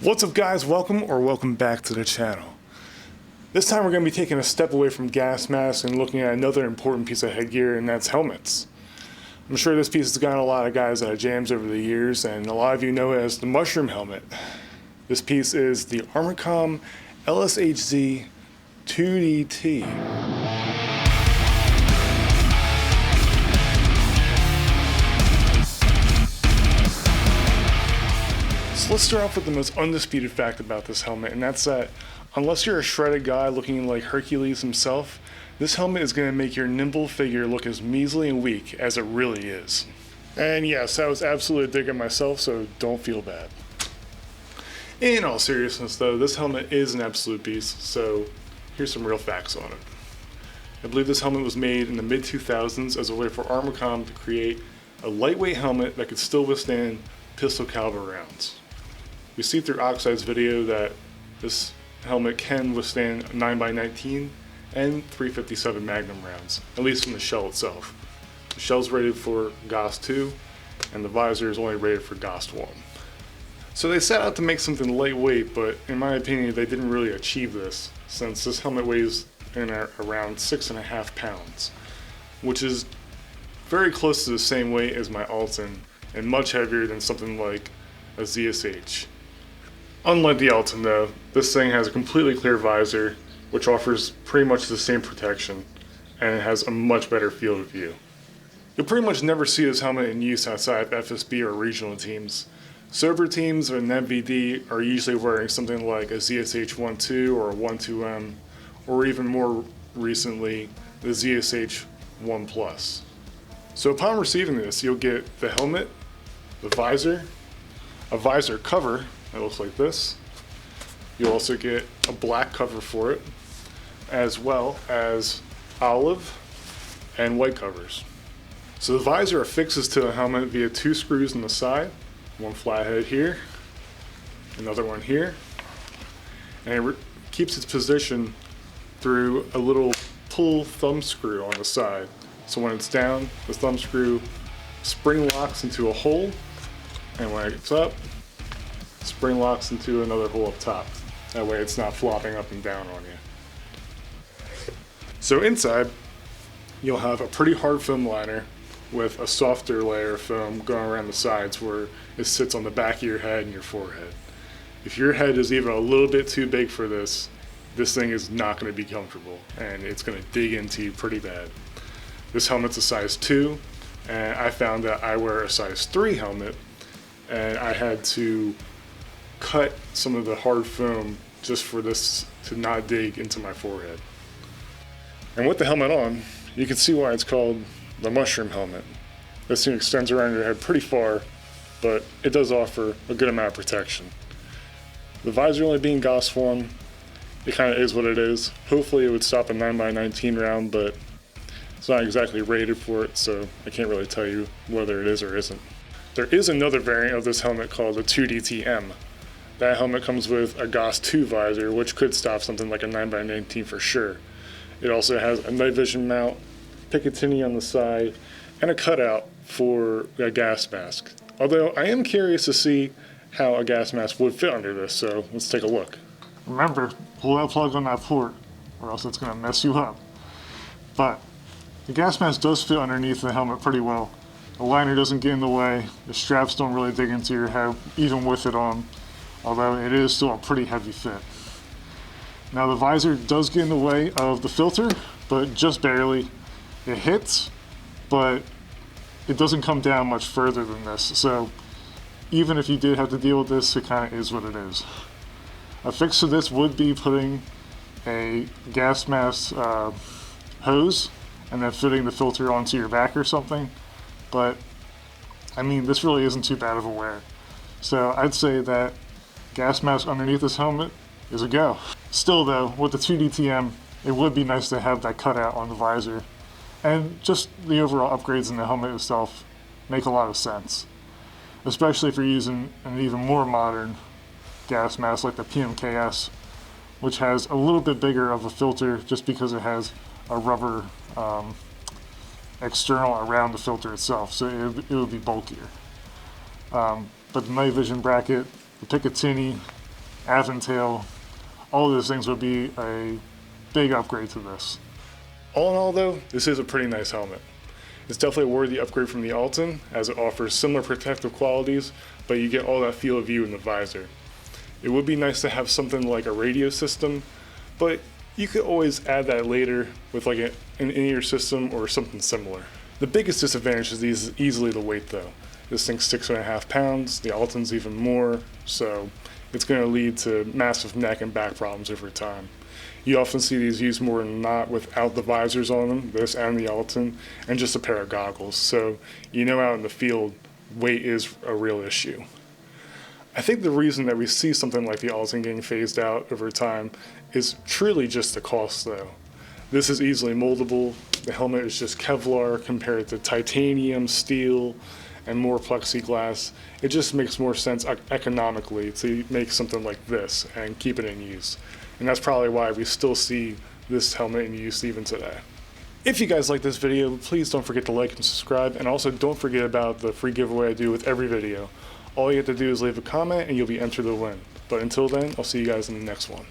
What's up guys, welcome back to the channel. This time we're going to be taking a step away from gas masks and looking at another important piece of headgear, and that's helmets. I'm sure this piece has gotten a lot of guys out of jams over the years, and a lot of you know it as the mushroom helmet. This piece is the Armocom LShZ 2DT. So let's start off with the most undisputed fact about this helmet, and that's that unless you're a shredded guy looking like Hercules himself, this helmet is going to make your nimble figure look as measly and weak as it really is. And yes, I was absolutely digging myself, so don't feel bad. In all seriousness though, this helmet is an absolute beast, so here's some real facts on it. I believe this helmet was made in the mid-2000s as a way for Armocom to create a lightweight helmet that could still withstand pistol caliber rounds. We see through Oxide's video that this helmet can withstand 9x19 and 357 Magnum rounds, at least from the shell itself. The shell's rated for GOS 2 and the visor is only rated for GOS 1. So they set out to make something lightweight, but in my opinion they didn't really achieve this, since this helmet weighs in around 6.5 pounds, which is very close to the same weight as my Alton and much heavier than something like a ZSH. Unlike the Alton though, this thing has a completely clear visor, which offers pretty much the same protection, and it has a much better field of view. You'll pretty much never see this helmet in use outside of FSB or regional teams. Sober teams and MVD are usually wearing something like a ZSH 1.2 or a 1.2M, or even more recently, the ZSH 1 Plus. So upon receiving this, you'll get the helmet, the visor, a visor cover that looks like this. You'll also get a black cover for it, as well as olive and white covers. So the visor affixes to the helmet via 2 screws on the side, one flathead here, another one here, and it keeps its position through a little pull thumb screw on the side. So when it's down, the thumb screw spring locks into a hole, and when it's up, spring locks into another hole up top. That way it's not flopping up and down on you. So inside, you'll have a pretty hard foam liner with a softer layer of foam going around the sides where it sits on the back of your head and your forehead. If your head is even a little bit too big for this, this thing is not going to be comfortable, and it's going to dig into you pretty bad. This helmet's a size 2, and I found that I wear a size 3 helmet, and I had to cut some of the hard foam just for this to not dig into my forehead. And with the helmet on, you can see why it's called the mushroom helmet. This thing extends around your head pretty far, but it does offer a good amount of protection. The visor only being GOS 1, it kind of is what it is. Hopefully it would stop a 9x19 round, but it's not exactly rated for it, so I can't really tell you whether it is or isn't. There is another variant of this helmet called the 2DTM. That helmet comes with a GOS 2 visor, which could stop something like a 9x19 for sure. It also has a night vision mount, Picatinny on the side, and a cutout for a gas mask. Although I am curious to see how a gas mask would fit under this, so let's take a look. Remember, pull that plug on that port, or else it's going to mess you up. But the gas mask does fit underneath the helmet pretty well. The liner doesn't get in the way, the straps don't really dig into your head, even with it on, although it is still a pretty heavy fit. Now the visor does get in the way of the filter, but just barely. It hits, but it doesn't come down much further than this, so even if you did have to deal with this, it kind of is what it is. A fix to this would be putting a gas mask hose and then fitting the filter onto your back or something, but I mean, this really isn't too bad of a wear. So I'd say that gas mask underneath this helmet is a go. Still though, with the 2DTM, it would be nice to have that cutout on the visor, and just the overall upgrades in the helmet itself make a lot of sense, especially if you're using an even more modern gas mask like the PMKS, which has a little bit bigger of a filter just because it has a rubber external around the filter itself, so it would be bulkier. But the night vision bracket, the Picatinny, Aventail, all of those things would be a big upgrade to this. All in all though, this is a pretty nice helmet. It's definitely a worthy upgrade from the Alton, as it offers similar protective qualities, but you get all that field of view in the visor. It would be nice to have something like a radio system, but you could always add that later with like an in-ear system or something similar. The biggest disadvantage of these is easily the weight though. This thing's 6.5 pounds, the Alton's even more, so it's going to lead to massive neck and back problems over time. You often see these used more than not without the visors on them, this and the Alton, and just a pair of goggles. So you know out in the field, weight is a real issue. I think the reason that we see something like the Alton getting phased out over time is truly just the cost though. This is easily moldable, the helmet is just Kevlar compared to titanium, steel, and more plexiglass. It just makes more sense economically to make something like this and keep it in use. And that's probably why we still see this helmet in use even today. If you guys like this video, please don't forget to like and subscribe, and also don't forget about the free giveaway I do with every video. All you have to do is leave a comment and you'll be entered to win. But until then, I'll see you guys in the next one.